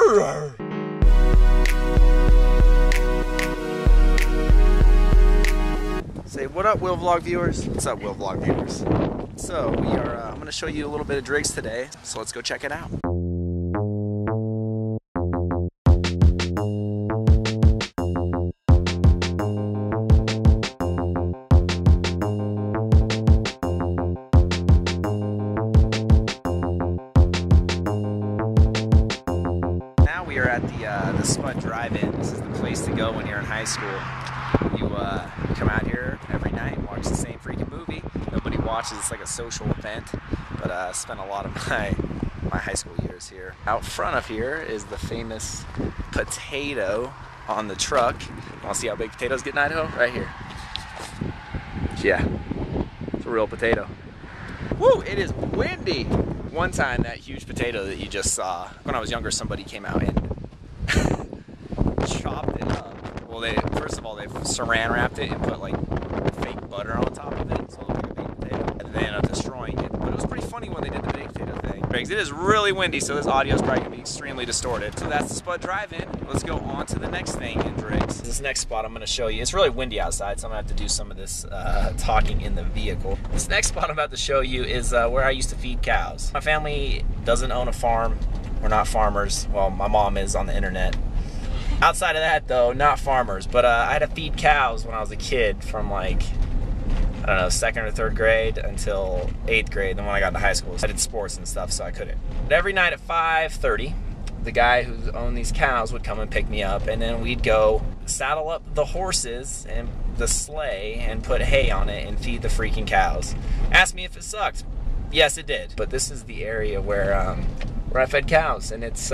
Say what up, WillVlog viewers? What's up, WillVlog viewers? So we are. I'm going to show you a little bit of Driggs today. So let's go check it out. Now we are at the Spud Drive-in. This is the place to go when you're in high school. You come out here every night and watch the same freaking movie. Nobody watches. It's like a social event. But I spent a lot of my high school years here. Out front of here is the famous potato on the truck. Want to see how big potatoes get in Idaho? Right here. Yeah, it's a real potato. Woo! It is windy. One time, that huge potato that you just saw, when I was younger, somebody came out and chopped it up. Well, first of all, they saran wrapped it and put like fake butter on top of it, so it looked like a baked potato. And they ended up destroying it. But it was pretty funny when they did the baked potato thing. It is really windy, so this audio is probably going to be extremely distorted. So that's the Spud Drive-in. Let's go on to the next thing in Driggs. This next spot I'm going to show you, it's really windy outside, so I'm going to have to do some of this talking in the vehicle. This next spot I'm about to show you is where I used to feed cows. My family doesn't own a farm. We're not farmers. Well, my mom is on the internet. Outside of that, though, not farmers. But I had to feed cows when I was a kid from like, I don't know, 2nd or 3rd grade until 8th grade. Then when I got into high school, I did sports and stuff, so I couldn't. But every night at 5:30, the guy who owned these cows would come and pick me up, and then we'd go saddle up the horses and the sleigh and put hay on it and feed the freaking cows. Ask me if it sucked. Yes, it did. But this is the area where I fed cows, and it's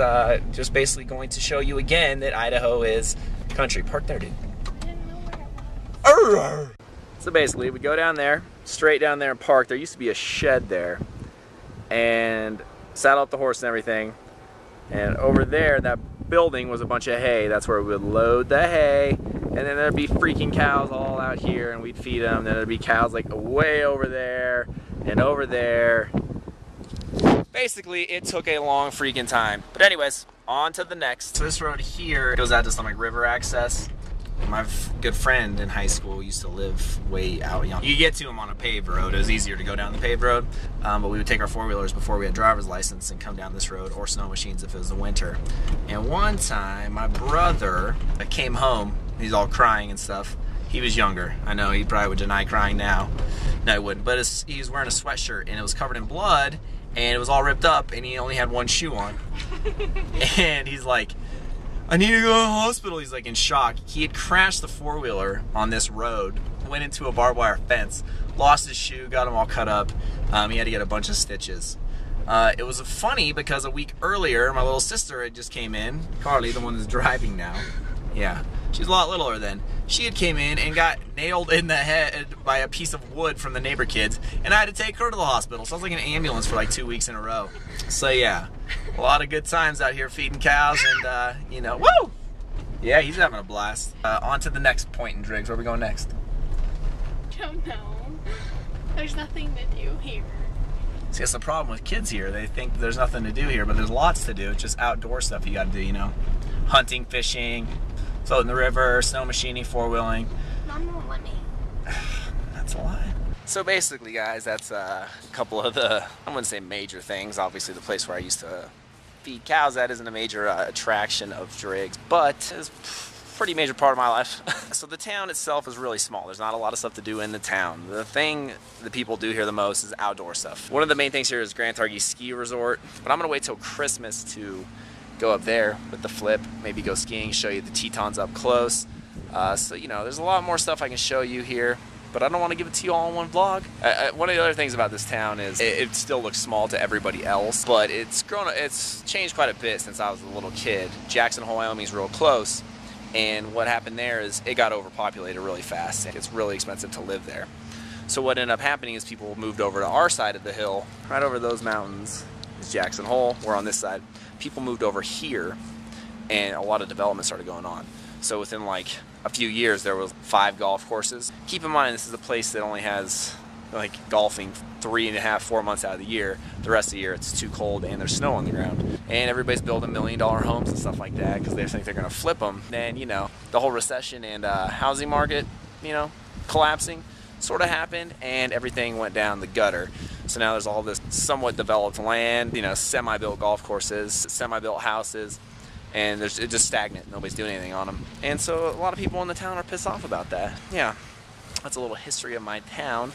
just basically going to show you again that Idaho is country. Park there, dude. I didn't know where it was. So basically, we go down there, straight down there and park. There used to be a shed there, and saddle up the horse and everything. And over there, that building was a bunch of hay. That's where we would load the hay, and then there'd be freaking cows all out here, and we'd feed them. Then there'd be cows like way over there and over there. Basically, it took a long freaking time. But anyways, on to the next. So this road here goes out to some like river access. My good friend in high school used to live way out young. You could get to him on a paved road. It was easier to go down the paved road. But we would take our 4-wheelers before we had driver's license and come down this road, or snow machines if it was the winter. And one time, my brother came home. He's all crying and stuff. He was younger. I know he probably would deny crying now. No, he wouldn't. But he was wearing a sweatshirt, and it was covered in blood, and it was all ripped up, and he only had one shoe on. And he's like, I need to go to the hospital. He's like in shock. He had crashed the 4-wheeler on this road, went into a barbed wire fence, lost his shoe, got him all cut up. He had to get a bunch of stitches. It was funny because a week earlier, my little sister had just came in. Carly, the one that's driving now. Yeah, she's a lot littler then. She had came in and got nailed in the head by a piece of wood from the neighbor kids, and I had to take her to the hospital. So I was like in an ambulance for like 2 weeks in a row. So yeah, a lot of good times out here feeding cows, and you know, woo! Yeah, he's having a blast. On to the next point in Driggs. Where are we going next? Don't know. There's nothing to do here. See, that's the problem with kids here. They think there's nothing to do here, but there's lots to do. It's just outdoor stuff you gotta do, you know? Hunting, fishing, floating the river, snow machining, 4-wheeling. Mom won't let me. That's a lie. So basically, guys, that's a couple of the, I wouldn't say major things. Obviously, the place where I used to feed cows, that isn't a major attraction of Driggs, but it's a pretty major part of my life. So the town itself is really small. There's not a lot of stuff to do in the town. The thing that people do here the most is outdoor stuff. One of the main things here is Grand Targhee Ski Resort, but I'm gonna wait till Christmas to go up there with the flip, maybe go skiing, show you the Tetons up close. So, you know, there's a lot more stuff I can show you here, but I don't want to give it to you all in one vlog. One of the other things about this town is it still looks small to everybody else, but it's changed quite a bit since I was a little kid. Jackson Hole, Wyoming is real close, and what happened there is it got overpopulated really fast, and it's really expensive to live there. So what ended up happening is people moved over to our side of the hill. Right over those mountains is Jackson Hole. We're on this side. People moved over here, and a lot of development started going on. So within like a few years, there was 5 golf courses. Keep in mind, this is a place that only has like golfing 3.5, 4 months out of the year. The rest of the year it's too cold and there's snow on the ground. And everybody's building $1 million homes and stuff like that because they think they're going to flip them. Then, you know, the whole recession and housing market, you know, collapsing sort of happened and everything went down the gutter. So now there's all this somewhat developed land, you know, semi-built golf courses, semi-built houses, and it's just stagnant. Nobody's doing anything on them. And so a lot of people in the town are pissed off about that. Yeah, that's a little history of my town.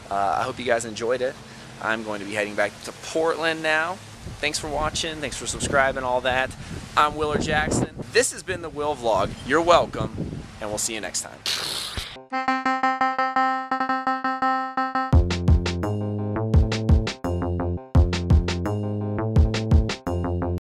I hope you guys enjoyed it. I'm going to be heading back to Portland now. Thanks for watching. Thanks for subscribing, all that. I'm Willard Jackson. This has been the Will Vlog. You're welcome, and we'll see you next time.